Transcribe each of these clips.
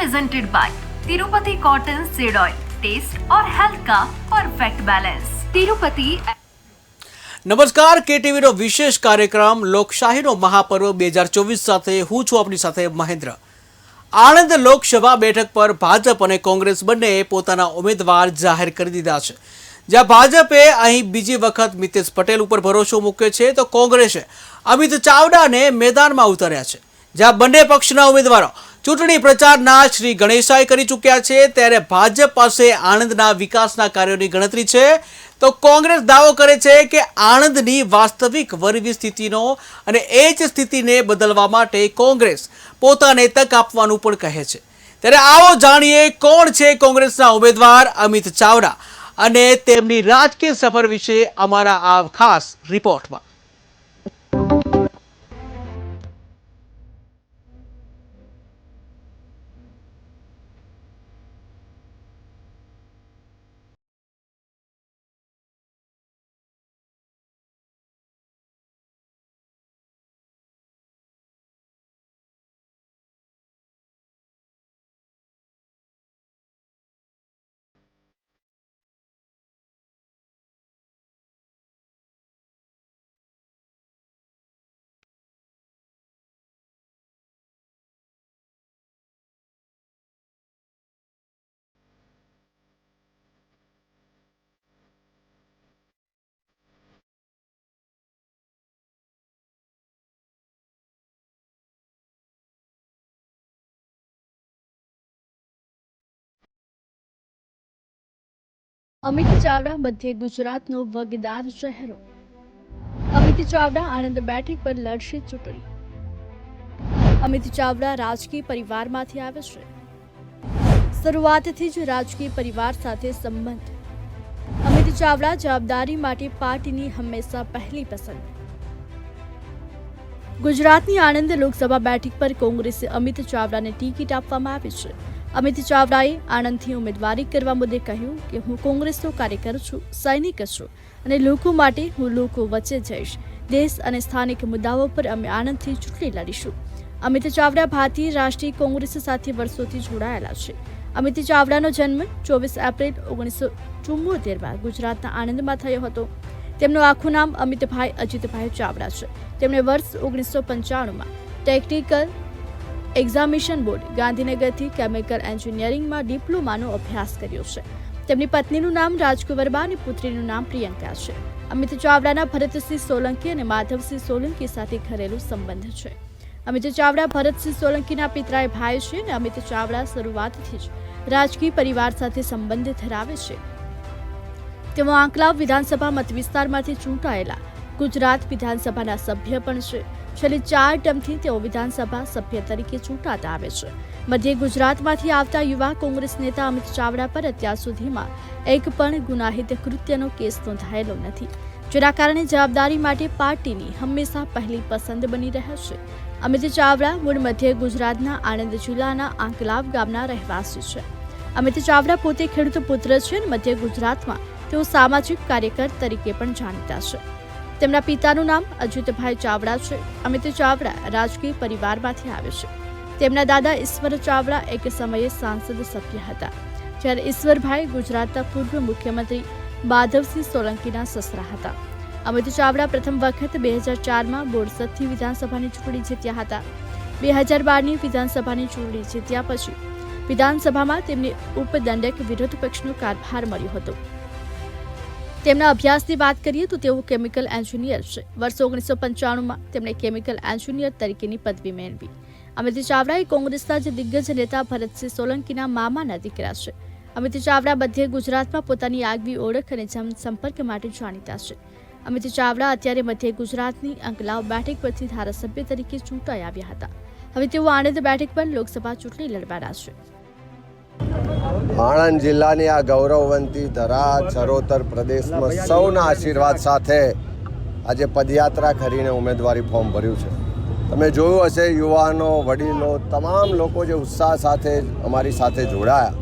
presented by Tirupati Cotton Seed Oil. Taste और health का perfect balance. Tirupati નમસ્કાર કેટીવીનો વિશેષ કાર્યક્રમ લોકશાહીનો મહાપર્વ 2024 સાથે હું છું આપની સાથે મહેન્દ્ર. આણંદ લોકસભા બેઠક પર ભાજપ અને કોંગ્રેસ બંનેએ પોતાના ઉમેદવાર જાહેર કરી દીધા છે. જ્યાં ભાજપે અહીં બીજી વખત મિતેશ પટેલ ઉપર ભરોસો મૂક્યો છે તો કોંગ્રેસે અમિત ચાવડાને મેદાનમાં ઉતાર્યા છે. જ્યાં બંને પક્ષના ઉમેદવારો ચૂંટણી પ્રચારના શ્રી ગણેશાએ કરી ચૂક્યા છે ત્યારે ભાજપ પાસે આણંદના વિકાસના કાર્યોની ગણતરી છે તો કોંગ્રેસ દાવો કરે છે કે આણંદની વાસ્તવિક વરવી સ્થિતિનો અને એ જ સ્થિતિને બદલવા માટે કોંગ્રેસ પોતાને તક આપવાનું પણ કહે છે. ત્યારે આવો જાણીએ કોણ છે કોંગ્રેસના ઉમેદવાર અમિત ચાવડા અને તેમની રાજકીય સફર વિશે અમારા આ ખાસ રિપોર્ટમાં. અમિત ચાવડા મધ્ય ગુજરાતનો વગદાર ચહેરો. અમિત ચાવડા આણંદ બેઠક પર લડશે ચૂંટણી. અમિત ચાવડા રાજકીય પરિવારમાંથી આવે છે. શરૂઆતથી જ રાજકીય પરિવાર સાથે સંબંધ. અમિત ચાવડા જવાબદારી માટે પાર્ટીની હંમેશા પહેલી પસંદ. ગુજરાતની આણંદ લોકસભા બેઠક પર કોંગ્રેસે અમિત ચાવડાને ટિકિટ આપવામાં આવી છે. અમિત ચાવડાએ આણંદથી ઉમેદવારી કરવા મુદ્દે કહ્યું કે હું કોંગ્રેસનો કાર્યકર છું, સૈનિક છું અને લોકો માટે હું લોકો વચ્ચે જઈશ. દેશ અને સ્થાનિક મુદ્દાઓ પર અમે આણંદથી ચૂંટણી લડીશું. અમિત ચાવડા ભારતીય રાષ્ટ્રીય કોંગ્રેસ સાથે વર્ષોથી જોડાયેલા છે. અમિત ચાવડાનો જન્મ 24 એપ્રિલ 1974માં ગુજરાતના આણંદમાં થયો હતો. તેમનું આખું નામ અમિતભાઈ અજીતભાઈ ચાવડા છે. તેમણે વર્ષ 1995માં ટેકનિકલ એક્ઝામિનેશન બોર્ડ ગાંધીનગરથી કેમિકલ એન્જિનિયરિંગમાં ડિપ્લોમાનો અભ્યાસ કર્યો છે. તેમની પત્નીનું નામ રાજકુંવરબા અને પુત્રીનું નામ પ્રિયંકા છે. અમિત ચાવડાના ભરતસિંહ સોલંકી અને માધવસિંહ સોલંકી સાથે ઘરેલું સંબંધ છે. અમિત ચાવડા ભરતસિંહ સોલંકીના પિતરાય ભાઈ છે અને અમિત ચાવડા શરૂઆતથી જ રાજકીય પરિવાર સાથે સંબંધ ધરાવે છે. તેઓ આંકલાવ વિધાનસભા મતવિસ્તારમાંથી ચૂંટાયેલા ગુજરાત વિધાનસભાના સભ્ય પણ છે. છેલ્લી 4 ટર્મથી તેઓ વિધાનસભા સભ્ય તરીકે ચૂંટાતા આવે છે. મધ્ય ગુજરાતમાંથી આવતા યુવા કોંગ્રેસ નેતા અમિત ચાવડા પર અત્યાર સુધીમાં એક પણ ગુનાહિત કૃત્યનો કેસ નોંધાયેલો નથી, જેના કારણે જવાબદારી માટે પાર્ટીની હંમેશા પહેલી પસંદ બની રહ્યા છે. અમિત ચાવડા મૂળ મધ્ય ગુજરાતના આણંદ જિલ્લાના આંકલાવ ગામના રહેવાસી છે. અમિત ચાવડા પોતે ખેડૂત પુત્ર છે અને મધ્ય ગુજરાતમાં તેઓ સામાજિક કાર્યકર તરીકે પણ જાણીતા છે. તેમના પિતાનું નામ અજીતભાઈ ચાવડા છે. અમિત ચાવડા રાજકીય પરિવારમાંથી આવે છે. તેમના દાદા ઈશ્વર ચાવડા એક સમયે સાંસદ સભ્ય હતા, જ્યારે ઈશ્વરભાઈ ગુજરાતના પૂર્વ મુખ્યમંત્રી માધવસિંહ સોલંકીના સસરા હતા. અમિત ચાવડા પ્રથમ વખત 2004માં બોરસદથી વિધાનસભાની ચૂંટણી જીત્યા હતા. 2012ની વિધાનસભાની ચૂંટણી જીત્યા પછી વિધાનસભામાં તેમને ઉપદંડક વિરોધ પક્ષનો કારભાર મળ્યો હતો. તેમના અભ્યાસની વાત કરીએ તો તેઓ કેમિકલ એન્જિનિયર છે. વર્ષ 1995માં તેમણે કેમિકલ એન્જિનિયર તરીકેની પદવી મેળવી. અમિત ચાવડા એ કોંગ્રેસના જ દિગ્ગજ નેતા ભરતસિંહ સોલંકીના મામાના દીકરા છે. અમિત ચાવડા મધ્ય ગુજરાતમાં પોતાની આગવી ઓળખ અને જનસંપર્ક માટે જાણીતા છે. અમિત ચાવડા અત્યારે મધ્ય ગુજરાતની અંકલાવ બેઠક પરથી ધારાસભ્ય તરીકે ચૂંટાઈ આવ્યા હતા. હવે તેઓ આણંદ બેઠક પર લોકસભા ચૂંટણી લડવાના છે. આણંદ જિલ્લાની આ ગૌરવવંતી ધરા ચરોતર પ્રદેશમાં સૌના આશીર્વાદ સાથે આજે પદયાત્રા કરીને ઉમેદવારી ફોર્મ ભર્યું છે. તમે જોયું હશે યુવાનો, વડીલો, તમામ લોકો જે ઉત્સાહ સાથે અમારી સાથે જોડાયા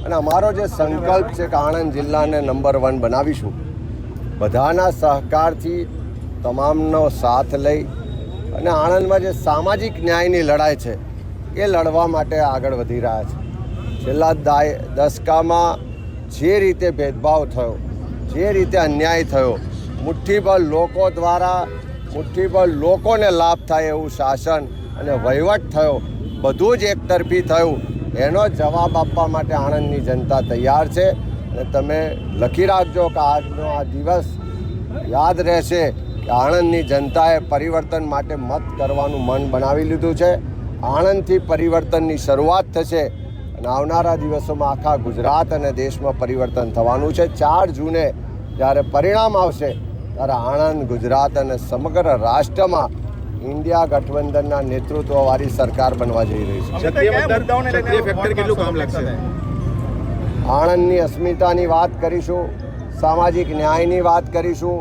અને અમારો જે સંકલ્પ છે કે આણંદ જિલ્લાને નંબર 1 બનાવીશું, બધાના સહકારથી તમામનો સાથ લઈ અને આણંદમાં જે સામાજિક ન્યાયની લડાઈ છે એ લડવા માટે આગળ વધી રહ્યા છે. છેલ્લા દશકામાં જે રીતે ભેદભાવ થયો, જે રીતે અન્યાય થયો, મુઠ્ઠીભર લોકો દ્વારા મુઠ્ઠીભર લોકોને લાભ થાય એવું શાસન અને વહીવટ થયો, બધું જ એકતરફી થયું, એનો જવાબ આપવા માટે આણંદની જનતા તૈયાર છે. અને તમે લખી રાખજો કે આજનો આ દિવસ યાદ રહેશે કે આણંદની જનતાએ પરિવર્તન માટે મત કરવાનું મન બનાવી લીધું છે. આણંદથી પરિવર્તનની શરૂઆત થશે અને આવનારા દિવસોમાં આખા ગુજરાત અને દેશમાં પરિવર્તન થવાનું છે. 4 જૂને જ્યારે પરિણામ આવશે ત્યારે આણંદ, ગુજરાત અને સમગ્ર રાષ્ટ્રમાં ઇન્ડિયા ગઠબંધનના નેતૃત્વવાળી સરકાર બનવા જઈ રહી છે. આણંદની અસ્મિતાની વાત કરીશું, સામાજિક ન્યાયની વાત કરીશું.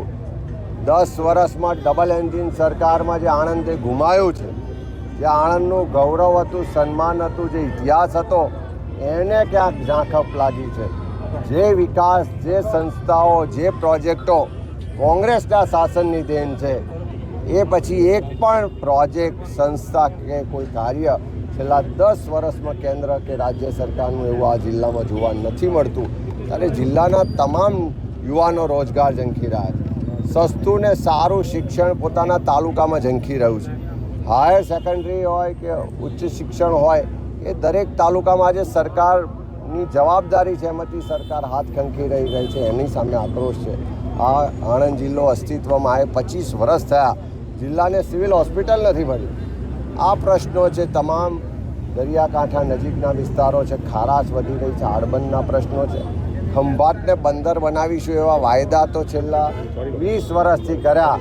10 વર્ષમાં ડબલ એન્જિન સરકારમાં જે આણંદે ગુમાયું છે, જે આણંદનું ગૌરવ હતું, સન્માન હતું, જે ઇતિહાસ હતો, એને ક્યાંક ઝાંખપ લાગી છે. જે વિકાસ, જે સંસ્થાઓ, જે પ્રોજેક્ટો કોંગ્રેસના શાસનની દેન છે, એ પછી એક પણ પ્રોજેક્ટ, સંસ્થા કે કોઈ કાર્ય છેલ્લા 10 વર્ષમાં કેન્દ્ર કે રાજ્ય સરકારનું એવું આ જિલ્લામાં જોવા નથી મળતું. ત્યારે જિલ્લાના તમામ યુવાનો રોજગાર ઝંખી રહ્યા છે. સસ્તું ને સારું શિક્ષણ પોતાના તાલુકામાં ઝંખી રહ્યું છે. હાયર સેકન્ડરી હોય કે ઉચ્ચ શિક્ષણ હોય, એ દરેક તાલુકામાં આજે સરકારની જવાબદારી છે, એમાંથી સરકાર હાથ ખંખી રહી છે. એની સામે આક્રોશ છે. આ આણંદ જિલ્લો અસ્તિત્વમાં આવે 25 વર્ષ થયા, જિલ્લાને સિવિલ હોસ્પિટલ નથી મળી. આ પ્રશ્નો છે. તમામ દરિયાકાંઠા નજીકના વિસ્તારો છે, ખારાશ વધી રહી છે, આડબંધના પ્રશ્નો છે. ખંભાતને બંદર બનાવીશું એવા વાયદા તો છેલ્લા 20 વર્ષથી કર્યા,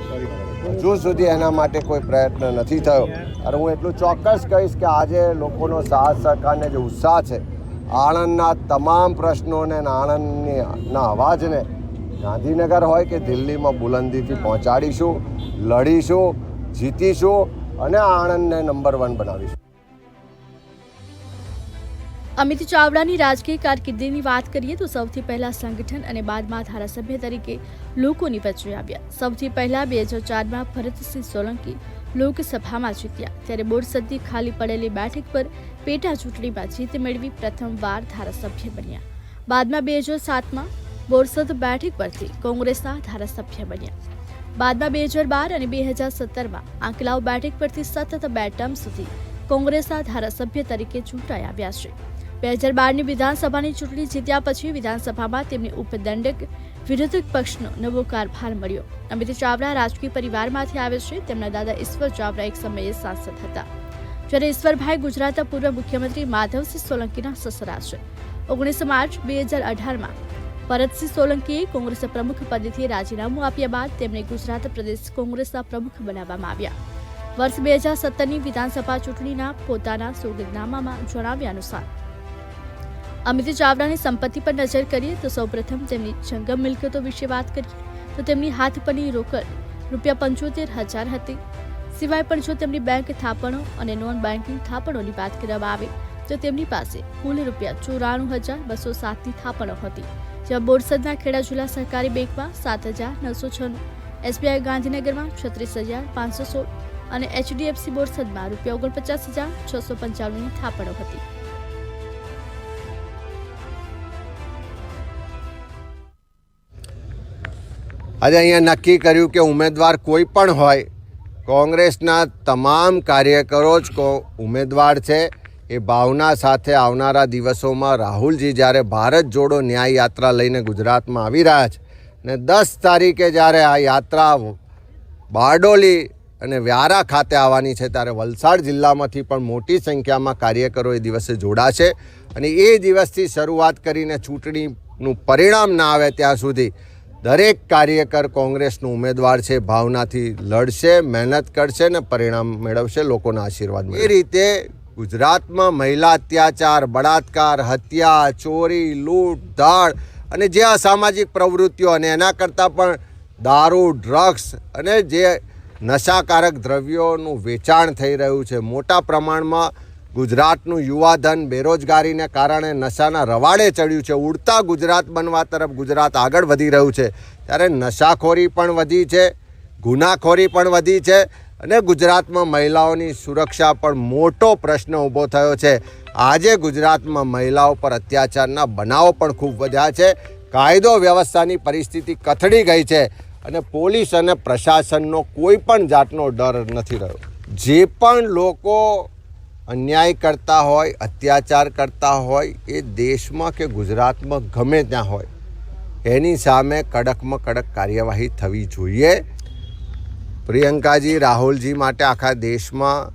હજુ સુધી એના માટે કોઈ પ્રયત્ન નથી થયો. અને હું એટલું ચોક્કસ કહીશ કે આજે લોકોનો સાહસ સહકારને જે ઉત્સાહ છે, આણંદના તમામ પ્રશ્નોને, આણંદના અવાજને ગાંધીનગર હોય કે દિલ્હીમાં બુલંદીથી પહોંચાડીશું, લડીશું, જીતીશું અને આણંદને નંબર 1 બનાવીશું. અમિત ચાવડાની રાજકીય કારકિર્દીની વાત કરીએ તો સૌથી પહેલા સંગઠન અને બાદમાં ધારાસભ્ય તરીકે લોકોની વચ્ચે આવ્યા. સૌથી પહેલા 2004માં ભરતસિંહ સોલંકી લોકસભામાં જીત્યા, ત્યારે બોરસદની ખાલી પડેલી બેઠક પર પેટા ચૂંટણીમાં જીત મેળવી પ્રથમવાર ધારાસભ્ય બન્યા. બાદમાં 2007માં બોરસદ બેઠક પરથી કોંગ્રેસના ધારાસભ્ય બન્યા. બાદમાં 2012 અને 2017માં આંકલાવ બેઠક પરથી સતત 2 ટર્મ સુધી કોંગ્રેસના ધારાસભ્ય તરીકે ચૂંટાઈ આવ્યા છે. 2012ની વિધાનસભાની ચૂંટણી જીત્યા પછી વિધાનસભામાં તેમને ઉપદંડક વિરોધક પક્ષનો નવો કારભાર મળ્યો. અમિત ચાવડા રાજકીય પરિવારમાંથી આવે છે. તેમના દાદા ઈશ્વર ચાવડા એક સમયે સાંસદ હતા, જ્યારે ઈશ્વરભાઈ ગુજરાતના પૂર્વ મુખ્યમંત્રી માધવસિંહ સોલંકીના સસરા છે. 19 માર્ચ 2018માં ભરતસિંહ સોલંકીએ કોંગ્રેસ પ્રમુખ પદેથી રાજીનામું આપ્યા બાદ તેમને ગુજરાત પ્રદેશ કોંગ્રેસના પ્રમુખ બનાવવામાં આવ્યા. વર્ષ 2017ની વિધાનસભા ચૂંટણીના પોતાના સોગંદનામામાં જણાવ્યા અનુસાર અમિત ચાવડાની સંપત્તિ પર નજર કરીએ તો સૌપ્રથમ તેમની જંગમ મિલકતો વિશે વાત કરીએ તો તેમની હાથ પરની રોકડ ₹75,000 હતી. સિવાય પણ જો તેમની બેંક થાપણો અને નોન બેન્કિંગ થાપણોની વાત કરવામાં આવે તો તેમની પાસે કુલ ₹94,207ની થાપણો હતી. જેમાં બોરસદના ખેડા જિલ્લા સહકારી બેંકમાં 7,996, એસબીઆઈ ગાંધીનગરમાં 36,516 અને એચડીએફસી બોરસદમાં ₹49,695ની થાપણો હતી. આજે અહીંયા નક્કી કર્યું કે ઉમેદવાર કોઈ પણ હોય, કોંગ્રેસના તમામ કાર્યકરો જ ઉમેદવાર છે. એ ભાવના સાથે આવનારા દિવસોમાં રાહુલજી જ્યારે ભારત જોડો ન્યાય યાત્રા લઈને ગુજરાતમાં આવી રહ્યા છે ને 10 તારીખે જ્યારે આ યાત્રા બારડોલી અને વ્યારા ખાતે આવવાની છે, ત્યારે વલસાડ જિલ્લામાંથી પણ મોટી સંખ્યામાં કાર્યકરો એ દિવસે જોડાશે. અને એ દિવસથી શરૂઆત કરીને ચૂંટણીનું પરિણામ ના આવે ત્યાં સુધી દરેક કાર્યકર કોંગ્રેસનો ઉમેદવાર છે, ભાવનાથી લડશે, મહેનત કરશે ને પરિણામ મેળવશે, લોકોના આશીર્વાદ મળશે. એ રીતે ગુજરાતમાં મહિલા અત્યાચાર, બળાત્કાર, હત્યા, ચોરી, લૂંટ, ધાડ અને જે અસામાજિક પ્રવૃત્તિઓ અને એના કરતાં પણ દારૂ, ડ્રગ્સ અને જે નશાકારક દ્રવ્યોનું વેચાણ થઈ રહ્યું છે, મોટા પ્રમાણમાં ગુજરાતનું યુવાધન બેરોજગારીને કારણે નશાના રવાડે ચડ્યું છે. ઉડતા ગુજરાત બનવા તરફ ગુજરાત આગળ વધી રહ્યું છે, ત્યારે નશાખોરી પણ વધી છે, ગુનાખોરી પણ વધી છે અને ગુજરાતમાં મહિલાઓની સુરક્ષા પણ મોટો પ્રશ્ન ઊભો થયો છે. આજે ગુજરાતમાં મહિલાઓ પર અત્યાચારના બનાવો પણ ખૂબ વધ્યા છે. કાયદો વ્યવસ્થાની પરિસ્થિતિ કથળી ગઈ છે અને પોલીસ અને પ્રશાસનનો કોઈ પણ જાતનો ડર નથી રહ્યો. જે પણ લોકો અન્યાય કરતા હોય, અત્યાચાર કરતા હોય, એ દેશમાં કે ગુજરાતમાં ગમે ત્યાં હોય, એની સામે કડકમાં કડક કાર્યવાહી થવી જોઈએ. પ્રિયંકાજી, રાહુલજી માટે આખા દેશમાં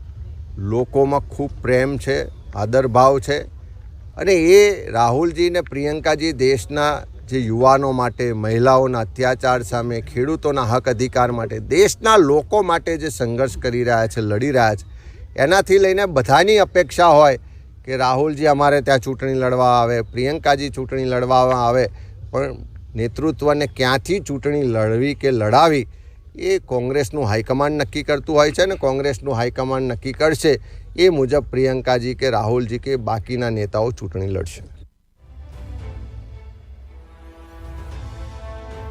લોકોમાં ખૂબ પ્રેમ છે, આદરભાવ છે અને એ રાહુલજી ને પ્રિયંકાજી દેશના જે યુવાનો માટે, મહિલાઓના અત્યાચાર સામે, ખેડૂતોના હક અધિકાર માટે, દેશના લોકો માટે જે સંઘર્ષ કરી રહ્યા છે, લડી રહ્યા છે, એનાથી લઈને બધાની અપેક્ષા હોય કે રાહુલજી અમારે ત્યાં ચૂંટણી લડવા આવે, પ્રિયંકાજી ચૂંટણી લડવામાં આવે. પણ નેતૃત્વને ક્યાંથી ચૂંટણી લડવી કે લડાવી એ કોંગ્રેસનું હાઈકમાન્ડ નક્કી કરતું હોય છે ને કોંગ્રેસનું હાઈકમાન્ડ નક્કી કરશે એ મુજબ પ્રિયંકાજી કે રાહુલજી કે બાકીના નેતાઓ ચૂંટણી લડશે.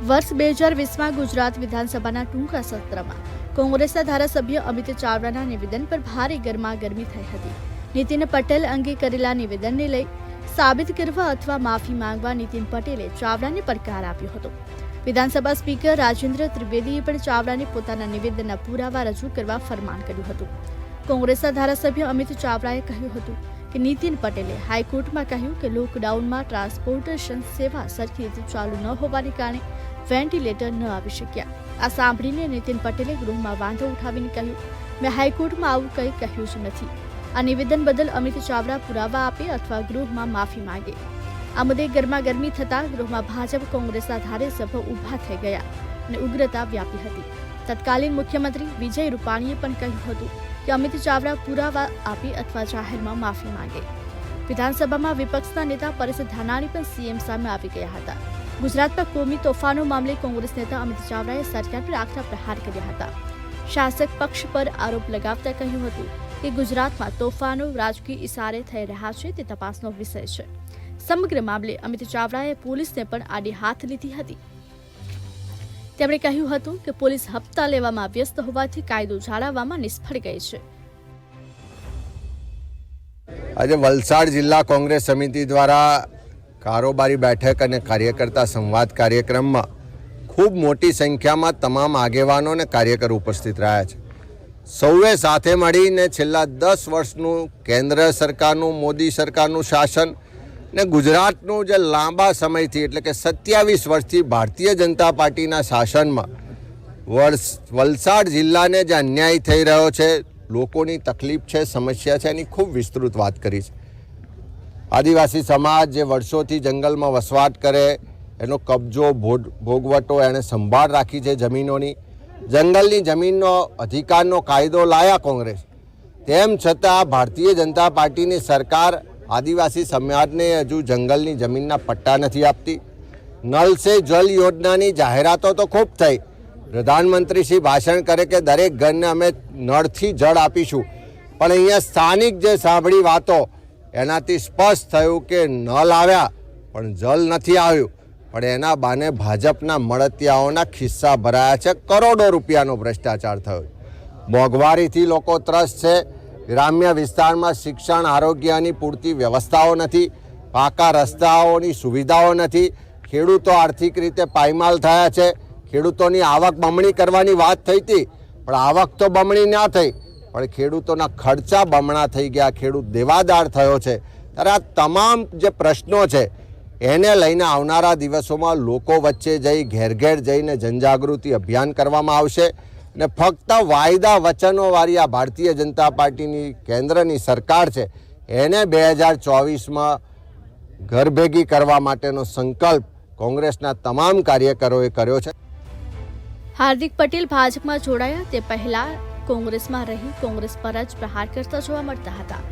વર્ષ 2020માં ગુજરાત વિધાનસભાના ટૂંકા સત્રમાં કોંગ્રેસના ધારાસભ્ય અમિત ચાવડાના નિવેદન પર ભારે ગરમાગરમી થઈ હતી. નીતિન પટેલ અંગે કરેલા નિવેદનને લઈ સાબિત કરવા અથવા માફી માંગવા નીતિન પટેલે ચાવડાને પડકાર આપ્યો હતો. વિધાનસભા સ્પીકર રાજેન્દ્ર ત્રિવેદીએ પણ ચાવડાને પોતાના નિવેદનના પુરાવા રજૂ કરવા ફરમાન કર્યું હતું. કોંગ્રેસના ધારાસભ્ય અમિત ચાવડાએ કહ્યું હતું કે નીતિન પટેલે હાઈકોર્ટમાં કહ્યું કે લોકડાઉનમાં ટ્રાન્સપોર્ટેશન સેવા સરખી રીતે ચાલુ ન હોવાને કારણે વેન્ટિલેટર ન આવી શક્યા. આ સાંભળીને નીતિન પટેલે ગૃહમાં વાંધો ઉઠાવીને કહ્યું, મેં હાઈકોર્ટમાં આવું કંઈ કહ્યું જ નથી. આ નિવેદન બદલ અમિત ચાવડા પુરાવા આપે અથવા ગૃહમાં માફી માંગે. આ મુદ્દે ગરમાગરમી થતાં ગૃહમાં ભાજપ કોંગ્રેસના ધારાસભ્યો ઊભા થઈ ગયા અને ઉગ્રતા વ્યાપી હતી. તત્કાલીન મુખ્યમંત્રી વિજય રૂપાણીએ પણ કહ્યું હતું કે અમિત ચાવડા પુરાવા આપે અથવા જાહેરમાં માફી માંગે. વિધાનસભામાં વિપક્ષના નેતા પરેશ ધાનાણી પણ સીએમ સામે આવી ગયા હતા. ગુજરાત પર કોમી તોફાનો મામલે કોંગ્રેસ નેતા અમિત ચાવડાએ સરકાર પર આકરા પ્રહાર કર્યા હતા. શાસક પક્ષ પર આરોપ લગાવતા કહ્યું હતું કે ગુજરાતમાં તોફાનો રાજકીય ઇશારે થઈ રહ્યા છે તે તપાસનો વિષય છે. સમગ્ર મામલે અમિત ચાવડાએ પોલીસને પણ આડી હાથ લીધી હતી. તેમણે કહ્યું હતું કે પોલીસ હપ્તા લેવામાં વ્યસ્ત હોવાથી કાયદો જાળવવામાં નિષ્ફળ ગઈ છે. આજે વલસાડ જિલ્લા કોંગ્રેસ સમિતિ દ્વારા કારોબારી બેઠક અને કાર્યકર્તા સંવાદ કાર્યક્રમમાં ખૂબ મોટી સંખ્યામાં તમામ આગેવાનો અને કાર્યકર ઉપસ્થિત રહ્યા છે. સૌએ સાથે મળીને છેલ્લા 10 વર્ષનું કેન્દ્ર સરકારનું, મોદી સરકારનું શાસન ને ગુજરાતનું જે લાંબા સમયથી એટલે કે 27 વર્ષથી ભારતીય જનતા પાર્ટીના શાસનમાં વલસાડ જિલ્લાને જે અન્યાય થઈ રહ્યો છે, લોકોની તકલીફ છે, સમસ્યા છે, એની ખૂબ વિસ્તૃત વાત કરી છે. આદિવાસી સમાજ જે વર્ષોથી જંગલમાં વસવાટ કરે, એનો કબજો ભોગવટો એણે સંભાળ રાખી છે જમીનોની. જંગલની જમીનનો અધિકારનો કાયદો લાયા કોંગ્રેસ, તેમ છતાં ભારતીય જનતા પાર્ટીની સરકાર આદિવાસી સમાજને હજુ જંગલની જમીનના પટ્ટા નથી આપતી. નલ સે જલ યોજનાની જાહેરાતો તો ખૂબ થઈ. પ્રધાનમંત્રી શ્રી ભાષણ કરે કે દરેક ઘરને અમે નળથી જળ આપીશું, પણ અહીંયા સ્થાનિક જે સાંભળી વાતો એનાથી સ્પષ્ટ થયું કે નળ આવ્યા પણ જલ નથી આવ્યું. પણ એના બાને ભાજપના મળતિયાઓના ખિસ્સા ભરાયા છે. કરોડો રૂપિયાનો ભ્રષ્ટાચાર થયો. મોંઘવારીથી લોકો ત્રસ્ત છે. ગ્રામ્ય વિસ્તારમાં શિક્ષણ, આરોગ્યની પૂરતી વ્યવસ્થાઓ નથી. પાકા રસ્તાઓની સુવિધાઓ નથી. ખેડૂતો આર્થિક રીતે પાયમાલ થયા છે. ખેડૂતોની આવક બમણી કરવાની વાત થઈ હતી, પણ આવક તો બમણી ના થઈ, પણ ખેડૂતોના ખર્ચા બમણા થઈ ગયા. ખેડૂત દેવાદાર થયો છે. ત્યારે આ તમામ જે પ્રશ્નો છે એને લઈને આવનારા દિવસોમાં લોકો વચ્ચે જઈ ઘેર ઘેર જઈને જનજાગૃતિ અભિયાન કરવામાં આવશે. ને ફક્ત વાયદા વચનોવાળી આ ભારતીય જનતા પાર્ટીની કેન્દ્રની સરકાર છે એને 2024માં ઘર ભેગી કરવા માટેનો સંકલ્પ કોંગ્રેસના તમામ કાર્યકરોએ કર્યો છે. હાર્દિક પટેલ ભાજપમાં જોડાયા તે પહેલા કોંગ્રેસમાં રહી કોંગ્રેસ પર જ પ્રહાર કરતા જોવા મળતા હતા.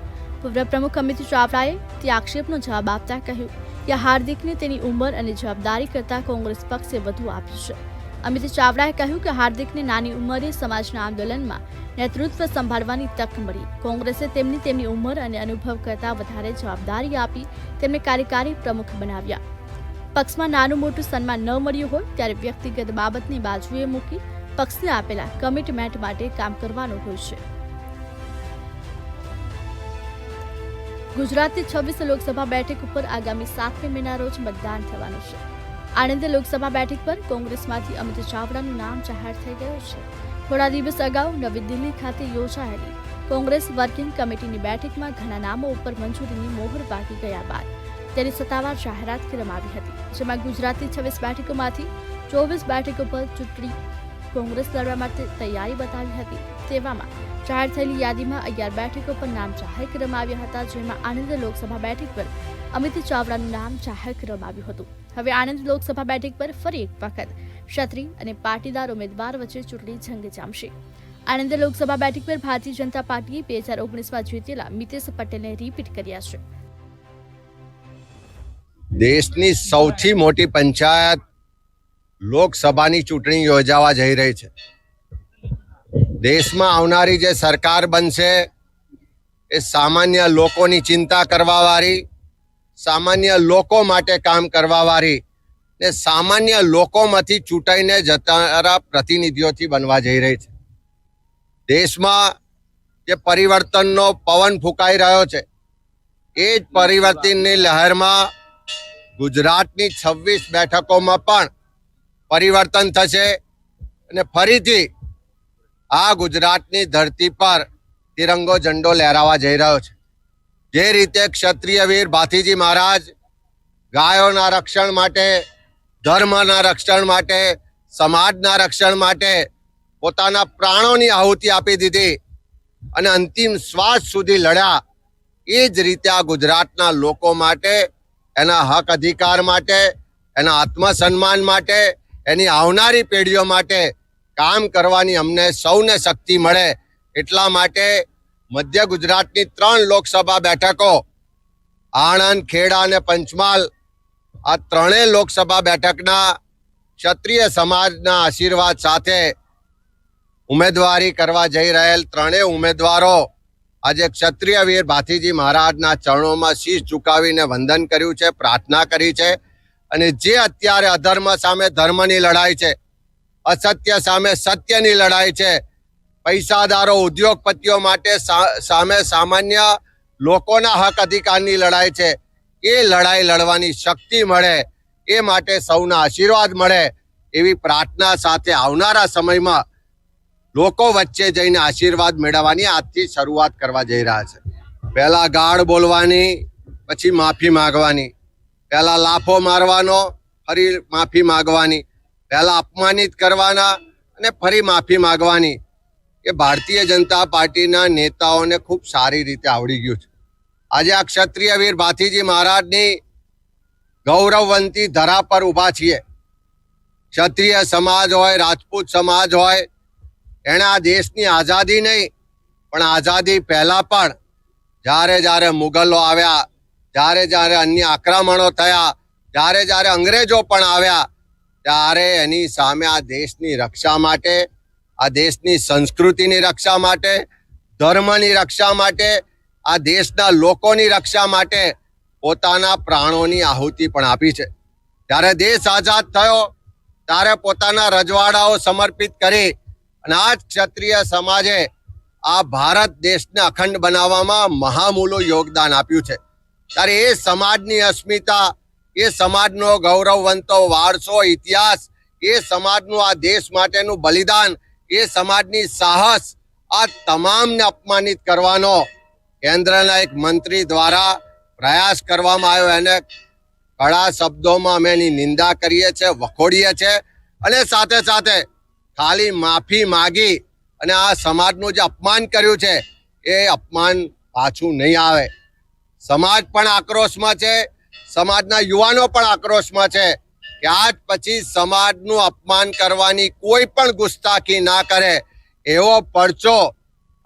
પૂર્વ પ્રમુખ અમિત ચાવડાએ તે આક્ષેપનો જવાબ આપતા કહ્યું કે હાર્દિકને તેની ઉંમર અને જવાબદારી કરતાં કોંગ્રેસ પક્ષે વધુ આપ્યું છે. અમિત ચાવડાએ કહ્યું કે હાર્દિકને નાની ઉંમરે સમાજના આંદોલનમાં નેતૃત્વ સંભાળવાની તક મળી. કોંગ્રેસે તેમની ઉંમર અને અનુભવ કરતાં વધારે જવાબદારી આપી તેમને કાર્યકારી પ્રમુખ બનાવ્યા. પક્ષમાં નાનું મોટું સન્માન ન મળ્યું હોય ત્યારે વ્યક્તિગત બાબતની બાજુએ મૂકી પક્ષને આપેલા કમિટમેન્ટ માટે કામ કરવાનું હોય છે. ગુજરાતની 26 લોકસભા બેઠક ઉપર આગામી 7મી મેના રોજ મતદાન થવાનું છે. આણંદ લોકસભા બેઠક પર કોંગ્રેસમાંથી અમિત ચાવડાનું નામ જાહેર થઈ ગયું છે. થોડા દિવસ અગાઉ નવી દિલ્હી ખાતે યોજાયેલી કોંગ્રેસ વર્કિંગ કમિટીની બેઠકમાં ઘણા નામો ઉપર મંજૂરીની મોહર પાકી ગયા બાદ તેની સત્તાવાર જાહેરાત કરવામાં આવી હતી, જેમાં ગુજરાતની 26 બેઠકોમાંથી 24 બેઠકો પર ચૂંટણી કોંગ્રેસ લડવા માટે તૈયારી બતાવી હતી. તેવામાં જાહેર થયેલી યાદીમાં 11 બેઠકો પર નામ જાહેર કરવામાં આવ્યા હતા, જેમાં આણંદ લોકસભા બેઠક પર અમિત ચાવડાનું નામ જાહેર કરવામાં આવ્યું હતું. હવે આણંદ લોકસભા બેઠક પર ફરી એક વખત ક્ષત્રિય અને પાટીદાર ઉમેદવાર વચ્ચે ચૂંટણી જંગ જામશે. આણંદ લોકસભા બેઠક પર ભારતીય જનતા પાર્ટીએ 2019માં જીતેલા મિતેશ પટેલને રિપીટ કર્યા છે. દેશની સૌથી મોટી પંચાયત લોકસભાની ચૂંટણી યોજાવા જઈ રહી છે. દેશમાં આવનારી જે સરકાર બનશે એ સામાન્ય લોકોની ચિંતા કરવાવાળી, સામાન્ય લોકો માટે કામ કરવાવાળી ને સામાન્ય લોકોમાંથી ચૂંટાઈને જનારા પ્રતિનિધિઓથી બનવા જઈ રહી છે. દેશમાં જે પરિવર્તનનો પવન ફૂંકાઈ રહ્યો છે એ જ પરિવર્તનની લહેરમાં ગુજરાતની 26 બેઠકોમાં પણ પરિવર્તન થશે અને ફરીથી આ ગુજરાતની ધરતી પર તિરંગો ઝંડો લહેરાવા જઈ રહ્યો છે. જે રીતે ક્ષત્રિય વીર ભાથીજી મહારાજ ગાયોના રક્ષણ માટે, ધર્મના રક્ષણ માટે, સમાજના રક્ષણ માટે પોતાના પ્રાણોની આહુતિ આપી દીધી અને અંતિમ શ્વાસ સુધી લડ્યા, એ જ રીતે આ ગુજરાતના લોકો માટે, એના હક અધિકાર માટે, એના આત્મસન્માન માટે, એની આવનારી પેઢીઓ માટે કામ કરવાની અમને સૌને શક્તિ મળે એટલા માટે મધ્ય ગુજરાતની 3 લોકસભા બેઠકો આણંદ, ખેડા અને પંચમહાલ, આ 3 લોકસભા બેઠકના ક્ષત્રિય સમાજના આશીર્વાદ સાથે ઉમેદવારી કરવા જઈ રહેલ 3 ઉમેદવારો આજે ક્ષત્રિય વીર ભાથીજી મહારાજના ચરણોમાં શીશ ઝુકાવીને વંદન કર્યું છે, પ્રાર્થના કરી છે. અને જે અત્યારે અધર્મ સામે ધર્મની લડાઈ છે, અસત્ય સામે સત્યની લડાઈ છે, પૈસાદારો ઉદ્યોગપતિઓ માટે સામે સામાન્ય લોકોના હક અધિકારની લડાઈ છે, એ લડાઈ લડવાની શક્તિ મળે, એ માટે સૌના આશીર્વાદ મળે એવી પ્રાર્થના સાથે આવનારા સમયમાં લોકો વચ્ચે જઈને આશીર્વાદ મેળવવાની આજથી શરૂઆત કરવા જઈ રહ્યા છે. પહેલા ગાળ બોલવાની, પછી માફી માંગવાની, પહેલા લાફો મારવાનો, ફરી માફી માંગવાની, પહેલા અપમાનિત કરવાના અને ફરી માફી માંગવાની, એ ભારતીય જનતા પાર્ટીના નેતાઓને ખૂબ સારી રીતે આવડી ગયું છે. આજે આ ક્ષત્રિય વીર ભાથીજી મહારાજની ગૌરવવંતી ધરા પર ઊભા છીએ. ક્ષત્રિય સમાજ હોય, રાજપૂત સમાજ હોય, એણે આ દેશની આઝાદી નહીં પણ આઝાદી પહેલાં પણ જ્યારે જ્યારે મુગલો આવ્યા, જ્યારે જ્યારે અન્ય આક્રમણો થયા, જ્યારે જ્યારે અંગ્રેજો પણ આવ્યા, ત્યારે એની સામે આ દેશની રક્ષા માટે, આ દેશની સંસ્કૃતિની રક્ષા માટે, ધર્મની રક્ષા માટે, આ દેશના લોકોની રક્ષા માટે પોતાના પ્રાણોની આહુતિ પણ આપી છે. જ્યારે દેશ આઝાદ થયો ત્યારે પોતાના રજવાડાઓ સમર્પિત કરી અને આ ક્ષત્રિય સમાજે આ ભારત દેશને અખંડ બનાવવામાં મહામૂલું યોગદાન આપ્યું છે. ત્યારે એ સમાજની અસ્મિતા, એ સમાજનો ગૌરવવંતો વારસો, ઇતિહાસ, એ સમાજનું આ દેશ માટેનું બલિદાન, એ સમાજની સાહસ, આ તમામને અપમાનિત કરવાનો કેન્દ્રના એક મંત્રી દ્વારા પ્રયાસ કરવામાં આવ્યો. એને કડા શબ્દોમાં અમે એની નિંદા કરીએ છીએ, વખોડીએ છીએ અને સાથે સાથે ખાલી માફી માગી અને આ સમાજનું જે અપમાન કર્યું છે એ અપમાન પાછું નહીં આવે. સમાજ પણ આક્રોશમાં છે, સમાજના યુવાનો પણ આક્રોશમાં છે કે આજ પછી સમાજનું અપમાન કરવાની કોઈ પણ ગુસ્તાખી ના કરે એવો પરચો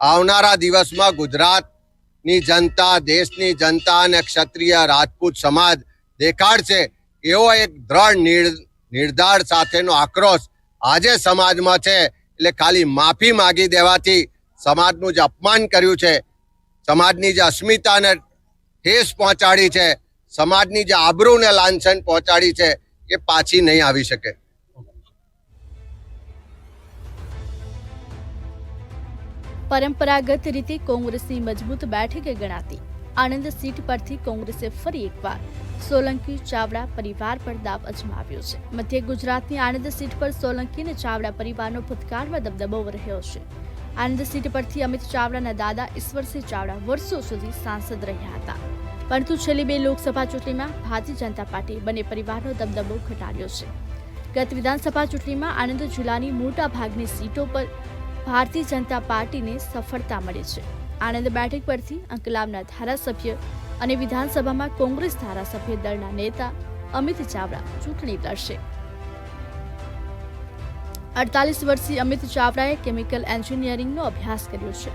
આવનારા દિવસમાં ગુજરાતની જનતા, દેશની જનતા અને ક્ષત્રિય રાજપૂત સમાજ દેખાડશે. એવો એક દ્રઢ નિર્ધાર સાથેનો આક્રોશ આજે સમાજમાં છે. એટલે ખાલી માફી માગી દેવાથી સમાજનું જે અપમાન કર્યું છે, સમાજની જે અસ્મિતાને ઠેસ પહોંચાડી છે, સમાજની જે આબરૂને લાંછન પહોંચાડી છે, એ પાછી નહીં આવી શકે. પરંપરાગત રીતે કોંગ્રેસની મજબૂત બેઠક ગણાતી આણંદ સીટ પરથી કોંગ્રેસે ફરી એકવાર સોલંકી ચાવડા પરિવાર પર દાવ અજમાવ્યો છે. મધ્ય ગુજરાતની આણંદ સીટ પર સોલંકી અને ચાવડા પરિવારનો ભૂતકાળમાં દબદબો રહ્યો છે. આણંદ સીટ પરથી અમિત ચાવડાના દાદા ઈશ્વરસિંહ ચાવડા વર્ષો સુધી સાંસદ રહ્યા હતા, પરંતુ છેલ્લી 2 લોકસભા ચૂંટણીમાં ભારતીય જનતા પાર્ટી બંને પરિવારનો દબદબો ઘટાડ્યો છે. ગત વિધાનસભા ચૂંટણીમાં આણંદ જિલ્લાની મોટા ભાગની સીટો પર ભારતીય જનતા પાર્ટીને સફળતા મળી છે. આણંદ બેઠક પરથી અંકલાવના ધારાસભ્ય અને વિધાનસભામાં કોંગ્રેસ ધારાસભ્ય દળના નેતા અમિત ચાવડા ચૂંટણી લડશે. 48 વર્ષીય અમિત ચાવડાએ કેમિકલ એન્જિનિયરિંગનો અભ્યાસ કર્યો છે.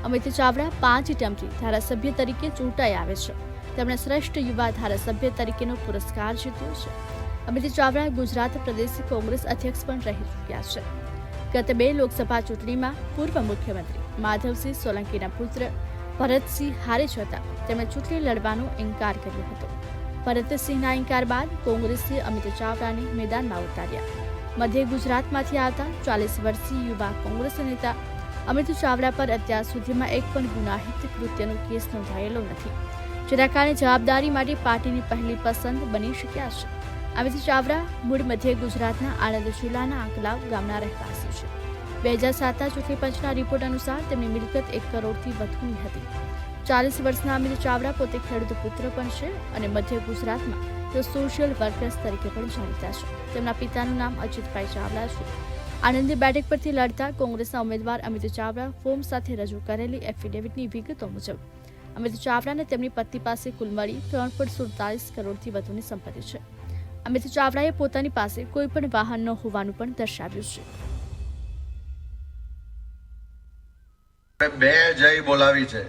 અમિત ચાવડા 5 ટર્મથી ધારાસભ્ય તરીકે ચૂંટાઈ આવે છે. તેમણે શ્રેષ્ઠ યુવા ધારાસભ્ય તરીકેનો પુરસ્કાર જીત્યો છે. અમિત ચાવડા ગુજરાત પ્રદેશ કોંગ્રેસ અધ્યક્ષ પણ રહી ચૂક્યા છે. ગત 2 લોકસભા ચૂંટણીમાં પૂર્વ મુખ્યમંત્રી માધવસિંહ સોલંકીના પુત્ર ભરતસિંહ હારી જતા તેમણે ચૂંટણી લડવાનો ઇનકાર કર્યો હતો. ભરતસિંહના ઇનકાર બાદ કોંગ્રેસે અમિત ચાવડાને મેદાનમાં ઉતાર્યા. મધ્ય ગુજરાતમાંથી આવતા 40 વર્ષીય યુવા કોંગ્રેસ નેતા અમિત ચાવડા પર અત્યાર સુધીમાં એક પણ ગુનાહિત કૃત્યનો કેસ નોંધાયેલો નથી, જેના કારણે જવાબદારી માટે પાર્ટીની પહેલી પસંદ બની શક્યા છે. અમિત ચાવડા મૂળ મધ્ય ગુજરાતના આણંદ જિલ્લાના આંકલાવ ગામના રહેવાસી છે. 2007ના ચૂંટણી પંચના રિપોર્ટ અનુસાર તેમની મિલકત 1 કરોડથી વધુની હતી. 40 વર્ષના અમિત ચાવડા પોતે ખેડૂત પુત્ર પણ છે અને મધ્ય ગુજરાતમાં તેઓ સોશિયલ વર્કર્સ તરીકે પણ જાણીતા છે. તેમના પિતાનું નામ અજીતભાઈ ચાવડા છે. આણંદ બેઠક પરથી લડતા કોંગ્રેસના ઉમેદવાર અમિત ચાવડા ફોર્મ સાથે રજૂ કરેલી એફિડેવિટની વિગતો મુજબ અમિત ચાવડાને તેમની પત્ની પાસે કુલ મળી 3.47 કરોડથી વધુની સંપત્તિ છે. અમિત ચાવડાએ પોતાની પાસે કોઈ પણ વાહન ન હોવાનું પણ દર્શાવ્યું છે. બે જય બોલાવી છે.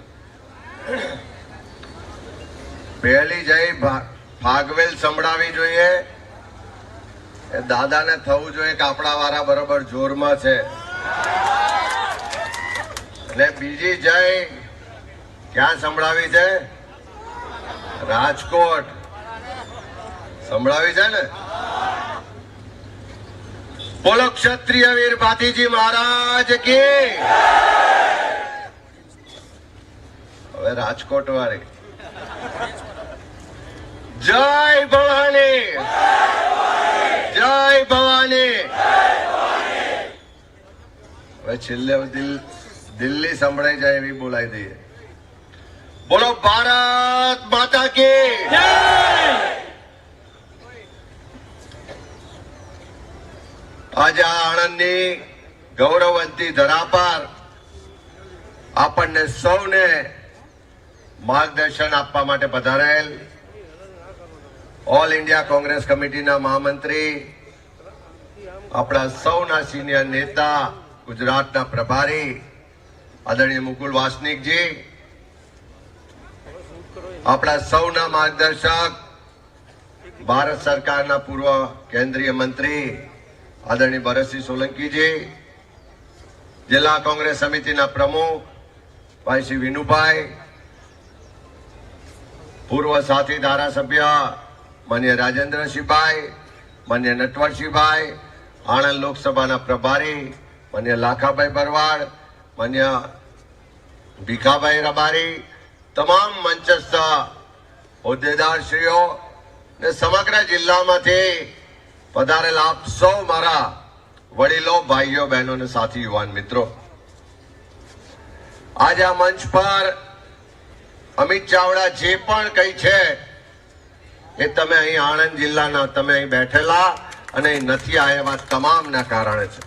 પહેલી જય ભાગવેલ સંભળાવી જોઈએ. દાદાને થવું જોઈએ કે આપણા વાળા બરોબર જોરમાં છે. અને બીજી જય ક્યાં સંભળાવી છે? રાજકોટ સંભળાવી છે ને. બોલો ક્ષત્રિય વીર ભાતીજી મહારાજ કી. હવે રાજકોટ વાળી જય ભવાની, જય ભવાની. હવે છેલ્લે દિલ્હી સંભળાઈ જાય એવી બોલાવી દઈએ. બોલો ભારત માતા કી. આજે આણંદની ગૌરવવંતી ધરા પર આપણને સૌને માર્ગદર્શન આપવા માટે પધારેલ ઓલ ઇન્ડિયા કોંગ્રેસ કમિટીના મહામંત્રી, આપણા સૌના સિનિયર નેતા, ગુજરાતના પ્રભારી આદરણીય મુકુલ વાસનિકજી, આપણા સૌના માર્ગદર્શક ભારત સરકારના પૂર્વ કેન્દ્રીય મંત્રી આદરણીય ભરતસિંહ સોલંકીજી, જિલ્લા કોંગ્રેસ સમિતિના પ્રમુખ ભાઈ શ્રી વિનુભાઈ, પૂર્વ સાથી ધારાસભ્ય માન્ય રાજેન્દ્રસિંહભાઈ, માન્ય નટવરસિંહભાઈ, આણંદ લોકસભાના પ્રભારી માન્ય લાખાભાઈ ભરવાડ, માન્ય ભીખાભાઈ રબારી, તમામ મંચસ્થ હોદ્દેદારશ્રીઓ ને સમગ્ર જિલ્લામાંથી પધારેલા આપ સૌ મારા વડીલો, ભાઈઓ, બહેનો અને સાથી યુવાન મિત્રો, આજે આ મંચ પર અમિત ચાવડા જે પણ કઈ છે એ તમે અહીં આણંદ જિલ્લાના તમે અહીં બેઠેલા અને અહીં નથી આવ્યા તમામના કારણે છે.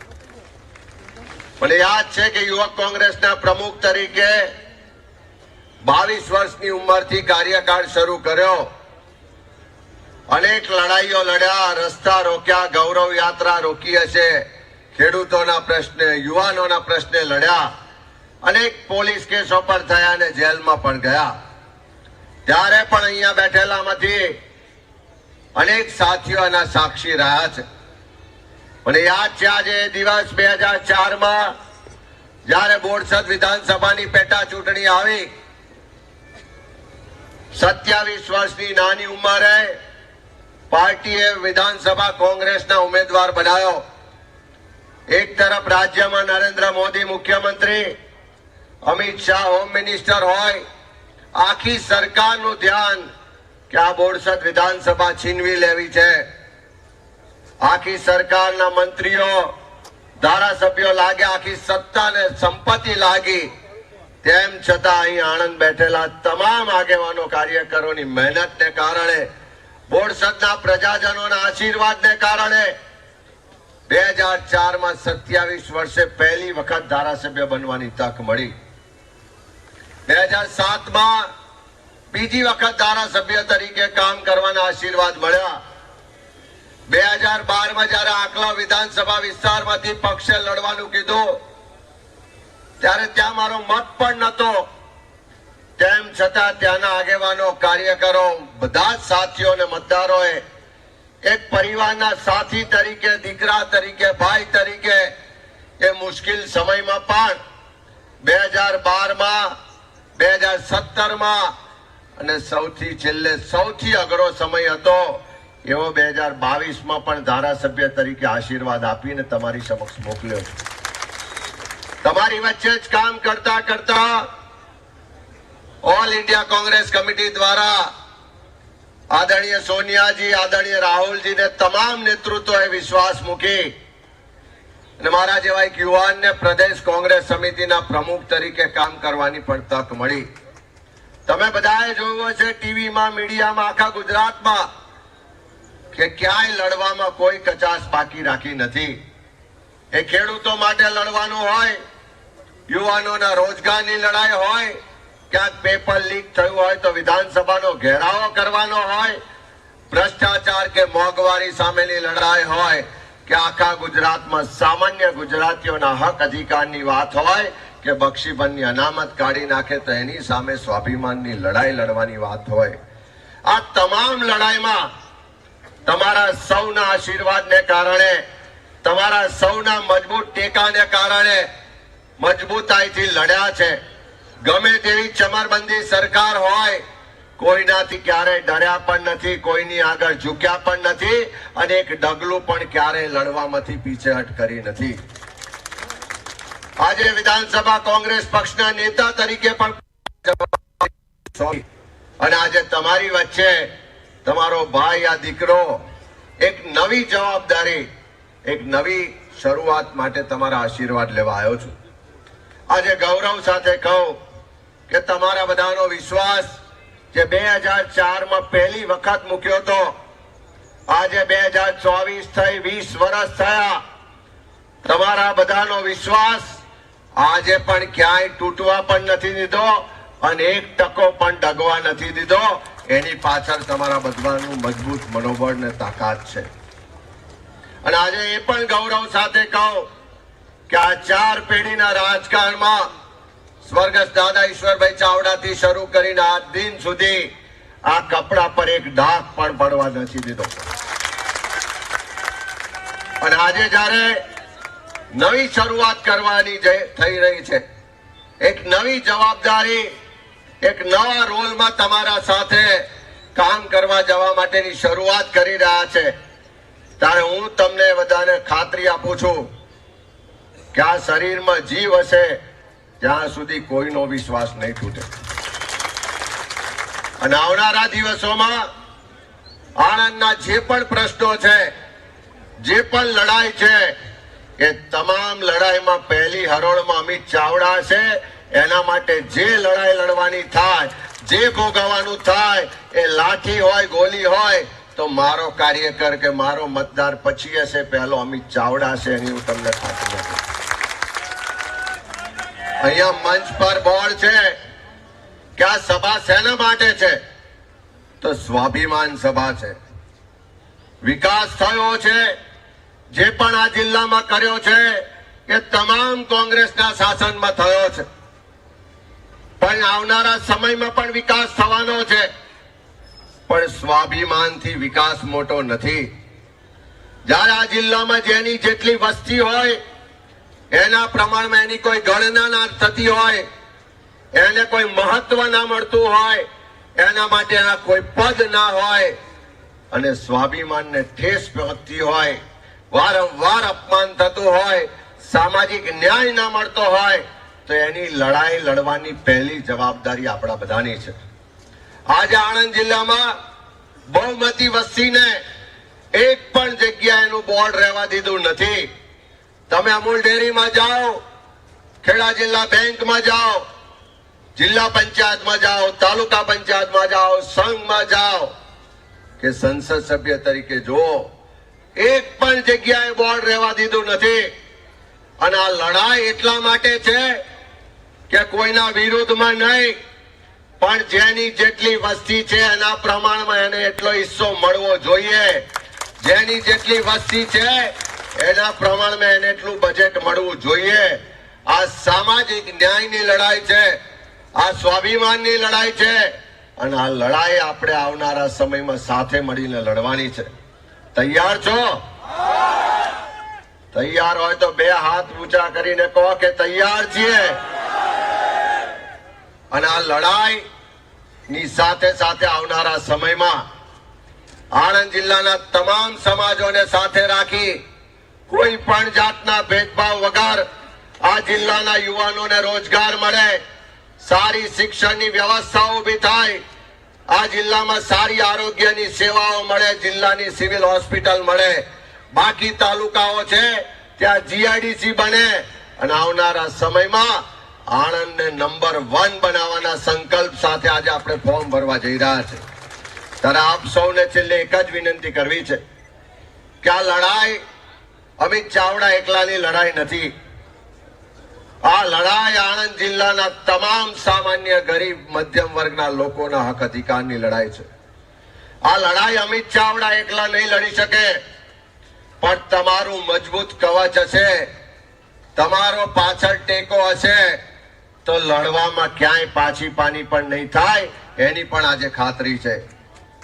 મને યાદ છે કે યુવક કોંગ્રેસના પ્રમુખ તરીકે 22 વર્ષની ઉંમરથી કાર્યકાળ શરૂ કર્યો. અનેક લડાઈઓ લડ્યા, રસ્તા રોક્યા, ગૌરવ યાત્રા રોકી હશે, ખેડૂતોના પ્રશ્ને, યુવાનોના પ્રશ્ને લડ્યા, અનેક પોલીસ કેસો પર થયા અને જેલમાં પણ ગયા. ત્યારે પણ અહીંયા બેઠેલામાંથી અનેક સાથીઓના સાક્ષી રહ્યા છે. મને યાદ છે આજે દિવસ 2004માં જ્યારે બોરસદ વિધાનસભાની પેટા ચૂંટણી આવી, 27 વર્ષની નાની ઉંમરે પાર્ટીએ વિધાનસભા કોંગ્રેસના ઉમેદવાર બનાવ્યો. એક તરફ રાજ્યમાં નરેન્દ્ર મોદી મુખ્યમંત્રી અમિત શાહ હોમ મિનિસ્ટર હોય, આખી સરકારનું ધ્યાન કે આ બોરસદ વિધાનસભા છીનવી લેવી છે. આખી સરકારના મંત્રીઓ, ધારાસભ્યો લાગે, આખી સત્તા ને સંપત્તિ લાગી, તેમ છતાં અહીં આણંદ બેઠેલા તમામ આગેવાનો, કાર્યકરોની મહેનતને કારણે, બોરસદના પ્રજાજનોના આશીર્વાદને કારણે 2004માં 27 વર્ષે પહેલી વખત ધારાસભ્ય બનવાની તક મળી. 2007માં બીજી વખત ધારાસભ્ય તરીકે કામ કરવાના આશીર્વાદ મળ્યા. 2012માં જયારે આકલા વિધાનસભા વિસ્તારમાંથી પક્ષે લડવાનું કીધું ત્યારે ત્યાં મારો મત પણ નહોતો. તેમ છતાં ત્યાંના આગેવાનો, કાર્યકરો, બધા જ સાથીઓ અને મતદારોએ એક પરિવારના સાથી તરીકે, દીકરા તરીકે, ભાઈ તરીકે એ મુશ્કેલ સમયમાં પણ 2012માં, 2017માં અને સૌથી છેલ્લે સૌથી અઘરો સમય હતો એવો 2022માં પણ ધારાસભ્ય તરીકે આશીર્વાદ આપીને તમારી સમક્ષ મોકલ્યો છે. તમારી વચ્ચે જ કામ કરતા કરતા ઓલ ઇન્ડિયા કોંગ્રેસ કમિટી દ્વારા આદરણીય સોનિયાજી, આદરણીય રાહુલજીને તમામ નેતૃત્વએ વિશ્વાસ મૂકી અને મારા જેવા એક યુવાનને પ્રદેશ કોંગ્રેસ સમિતિના પ્રમુખ તરીકે કામ કરવાની પણ તક મળી. તમે બધાએ જોયું હશે ટીવીમાં, મીડિયામાં, આખા ગુજરાતમાં કે ક્યાંય લડવામાં કોઈ કચાશ બાકી રાખી નથી. એ ખેડૂતો માટે લડવાનું હોય, યુવાનોના રોજગારની લડાઈ હોય, ક્યાંક પેપર લીક થયું હોય તો વિધાનસભાનો ઘેરાવો કરવાનો હોય, ભ્રષ્ટાચાર કે મોંઘવારી સામેની લડાઈ હોય કે આખા ગુજરાતમાં સામાન્ય ગુજરાતીઓના હક અધિકારની વાત હોય કે બક્ષીબંધની અનામત કાઢી નાખે તો એની સામે સ્વાભિમાનની લડાઈ લડવાની વાત હોય, આ તમામ લડાઈમાં તમારા સૌના આશીર્વાદને કારણે, તમારા સૌના મજબૂત ટેકાને કારણે મજબૂતાઈથી લડ્યા છે. ગમે તેવી ચમરબંધી સરકાર હોય, કોઈનાથી ક્યારેય ડર્યા પણ નથી, કોઈની આગળ ઝૂક્યા પણ નથી અને એક ડગલું પણ ક્યારેય લડવામાંથી પીછેહટ કરી નથી. આજે વિધાનસભા કોંગ્રેસ પક્ષના નેતા તરીકે પણ અને આજે તમારી વચ્ચે તમારો ભાઈ, આ દીકરો એક નવી જવાબદારી, એક નવી શરૂઆત માટે તમારા આશીર્વાદ લેવા આવ્યો છું. આજે ગૌરવ સાથે કહું કે તમારા બધાનો વિશ્વાસ જે 2004માં પહેલી વખત મૂક્યો હતો, આજે 2024 થઈ, 20 વર્ષ થયા, તમારા બધાનો વિશ્વાસ આજે પણ ક્યાંય તૂટવા પણ નથી દીધો અને 1% પણ ડગવા નથી દીધો. એની પાછળ તમારા બધાનું મજબૂત મનોબળ ને તાકાત છે. અને આજે એ પણ ગૌરવ સાથે કહું કે આ 4 પેઢીના રાજકારણમાં સ્વર્ગસ્થ દાદા ઈશ્વરભાઈ ચાવડાથી શરૂ કરીને આજ દિન સુધી આ કપડા પર એક ડાઘ પણ પડવા નથી દીધો. અને આજે જ્યારે નવી શરૂઆત કરવાની થઈ રહી છે, એક નવી જવાબદારી, એક નવા રોલમાં તમારા સાથે કામ કરવા જવા માટેની શરૂઆત કરી રહ્યા છે, ત્યારે હું તમને બધાને ખાતરી આપું છું કે આ શરીરમાં જીવ હશે ત્યાં સુધી કોઈનો વિશ્વાસ નહીં તૂટે. અને આવનારા દિવસોમાં આણંદના જે પણ પ્રશ્નો છે, જે પણ લડાઈ છે, એ તમામ લડાઈમાં પહેલી હરોળમાં અમિત ચાવડા છે. એના માટે જે લડાઈ લડવાની થાય, જે ભોગવવાનું થાય, એ લાઠી હોય, ગોલી હોય, તો મારો કાર્યકર કે મારો મતદાર પછી હશે, પહેલો અમિત ચાવડા છે, એની હું તમને ખાતરી આપું. અહીંયા મંચ પર બોર્ડ છે કે આ સભા શેના માટે છે, તો સ્વાભિમાન સભા છે. વિકાસ થયો છે, જે પણ આ જિલ્લામાં કર્યો છે એ તમામ કોંગ્રેસના શાસનમાં થયો છે, પણ આવનારા સમયમાં પણ વિકાસ થવાનો છે. પણ સ્વાભિમાનથી વિકાસ મોટો નથી. જ્યારે આ જિલ્લામાં જેની જેટલી વસ્તી હોય એના પ્રમાણમાં એની કોઈ ગણના ના થતી હોય, એને કોઈ મહત્વ ના મળતું હોય, એના માટે એના કોઈ પદ ના હોય અને સ્વાભિમાનને ઠેસ પહોંચતી હોય, વારંવાર અપમાન થતું હોય, સામાજિક ન્યાય ના મળતો હોય, તો એની લડાઈ લડવાની પહેલી જવાબદારી આપણા બધાની છે. આજે આણંદ જિલ્લામાં બહુમતી વસ્તીને એક પણ જગ્યાએ એનું બોર્ડ રહેવા દીધું નથી. તમે અમૂલ ડેરીમાં જાઓ, ખેડા જિલ્લા બેંકમાં જાઓ, જિલ્લા પંચાયતમાં જાઓ, તાલુકા પંચાયતમાં જાઓ, સંઘમાં જાઓ કે સંસદ સભ્ય તરીકે જુઓ, એક પણ જગ્યાએ બોર્ડ રહેવા દીધું નથી. અને આ લડાઈ એટલા માટે છે કે કોઈના વિરુદ્ધમાં નહીં, પણ જેની જેટલી વસ્તી છે એના પ્રમાણમાં એને એટલો હિસ્સો મળવો જોઈએ. જેની જેટલી વસ્તી છે એના પ્રમાણમાં એને એટલું બજેટ મળવું જોઈએ. આ સામાજિક ન્યાયની લડાઈ છે, આ સ્વાભિમાનની લડાઈ છે, અને આ લડાઈ આપણે આવનારા સમયમાં સાથે મળીને લડવાની છે. તૈયાર છો? તૈયાર હોય તો બે હાથ ઊંચા કરીને કહો કે તૈયાર છીએ. અને આ લડાઈ ની સાથે સાથે આવનારા સમયમાં આણંદ જિલ્લાના તમામ સમાજોને સાથે રાખી કોઈ પણ જાતના ભેદભાવ વગર આ જિલ્લાના યુવાનોને રોજગાર મળે, સારી શિક્ષણની વ્યવસ્થા ઊભી થાય, આ જિલ્લામાં સારી આરોગ્યની સેવાઓ મળે, જિલ્લાની સિવિલ હોસ્પિટલ મળે, બાકી તાલુકાઓ છે ત્યાં જીઆઈડીસી બને, અને આવનારા સમયમાં આણંદને નંબર 1 બનાવવાના સંકલ્પ સાથે આજે આપણે ફોર્મ ભરવા જઈ રહ્યા છે. ત્યારે આપ સૌને છેલ્લે એક જ વિનંતી કરવી છે કે આ લડાઈ અમિત ચાવડા એકલાની લડાઈ નથી. આ લડાઈ આણંદ જિલ્લાના તમામ સામાન્ય ગરીબ મધ્યમ વર્ગના લોકોના હક અધિકારની લડાઈ છે. આ લડાઈ અમિત ચાવડા એકલા નહીં લડી શકે, પણ તમારું મજબૂત કવચ હશે, તમારો પાછળ ટેકો હશે તો લડવામાં ક્યાંય પાછી પાની પણ નહીં થાય, એની પણ આજે ખાતરી છે.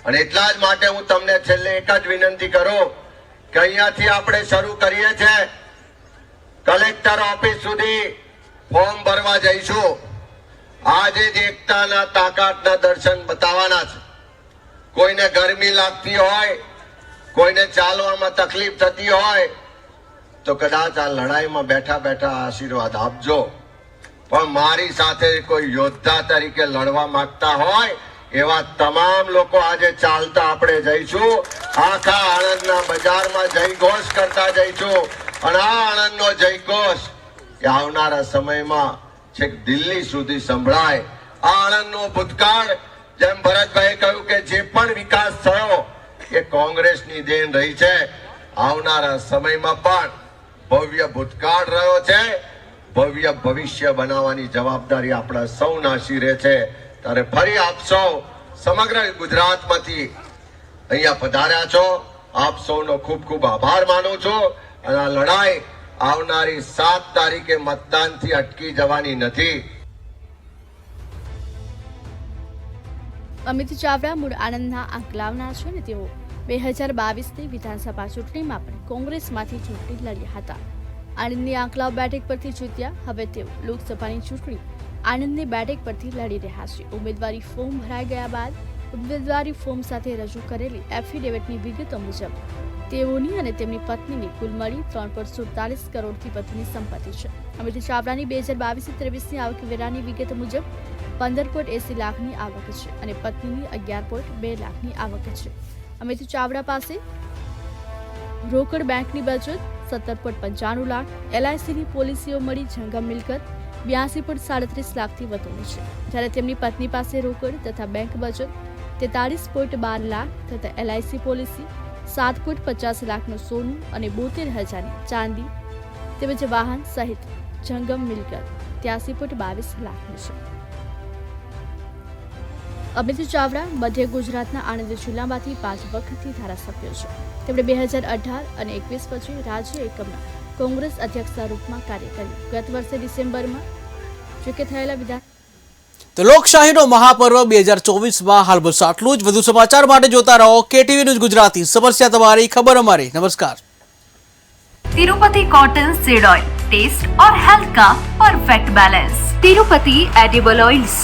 અને એટલા જ માટે હું તમને છેલ્લે એક જ વિનંતી કરું કે અહીંયાથી આપણે શરૂ કરીએ છીએ, કલેક્ટર ઓફિસ સુધી ફોર્મ ભરવા જઈશું. આજે જ એકતાના તાકાતના દર્શન બતાવવાના છે. કોઈને ગરમી લાગતી હોય, કોઈને ચાલવામાં તકલીફ થતી હોય તો કદાચ આ લડાઈમાં બેઠા બેઠા આશીર્વાદ આપજો. પણ મારી સાથે કોઈ યોદ્ધા તરીકે લડવા માંગતા હોય એવા તમામ લોકો આજે ચાલતા આપણે જઈશું. આખા આણંદના બજારમાં જયઘોષ કરતા જઈશું. અને આ આણંદનો જયઘોષ એ આવનારા સમયમાં છેક દિલ્હી સુધી સંભળાય. આ આણંદનો ભૂતકાળ, જેમ ભરતભાઈ કહ્યું કે જે પણ વિકાસ થયો એ કોંગ્રેસની દેન રહી છે. આવનારા સમયમાં પણ ભવ્ય ભૂતકાળ રહ્યો છે, ભવ્ય ભવિષ્ય બનાવવાની જવાબદારી આપણા સૌના શિરે છે. ત્યારે ફરી આપ સૌ સમગ્ર ગુજરાતમાંથી અહીંયા પધાર્યા છો, આપ સૌનો ખૂબ ખૂબ આભાર માનું છું. અને આ લડાઈ આવનારી 7 તારીખે મતદાનથી અટકી જવાની નથી. અમિત ચાવડા મૂળ આણંદના આંકલાવના છે અને તેઓ 2022ની વિધાનસભા ચૂંટણીમાં પણ કોંગ્રેસમાંથી ચૂંટણી લડ્યા હતા. આણંદની આંકલાવ બેઠક પરથી જીત્યા. હવે તેઓ લોકસભાની ચૂંટણી આણંદની બેઠક પરથી લડી રહ્યા છે. ઉમેદવારી ફોર્મ ભરાઈ ગયા બાદ ઉમેદવારી ફોર્મ સાથે રજૂ કરેલી એફિડેવિટની વિગતો મુજબ તેઓની અને તેમની પત્નીની કુલ મળી 3.47 કરોડથી વધુની સંપત્તિ છે. અમિત ચાવડાની 2022-23ની આવકવેરાની વિગત મુજબ 15.80 લાખની આવક છે અને પત્નીની 11.2 લાખની આવક છે. અમિત ચાવડા પાસે રોકડ બેંકની બચત 17.95 લાખ, એલઆઈસીની પોલિસીઓ મળી જંગમ મિલકત 82.37 લાખથી વધુની છે. જ્યારે તેમની પત્ની પાસે રોકડ તથા બેંક બચત 43.12 લાખ તથા એલઆઈસી પોલિસી 7.50 લાખનું સોનું અને 72,000ની ચાંદી તેમજ વાહન સહિત જંગમ મિલકત 83.22 લાખની છે. અમિત ચાવડા મધ્ય ગુજરાતના આણંદ જિલ્લામાંથી 5 વખતથી ધારાસભ્ય છે. તેમણે 2018 અને 21 પછી રાજ્ય એકમના કોંગ્રેસ અધ્યક્ષના રૂપમાં કાર્ય કર્યું. ગત વર્ષે ડિસેમ્બરમાં જોકે થયેલા વિધાન તો લોકશાહીનો મહાપર્વ 2024માં હાલ બસ આટલું જ. વધુ સમાચાર માટે જોતા રહો કેટીવી ન્યૂઝ ગુજરાતી. સમસ્યા તમારી, ખબર અમારી. નમસ્કાર. Tirupati cotton seed oil, taste और हेल्थ का perfect balance. Tirupati edible oils.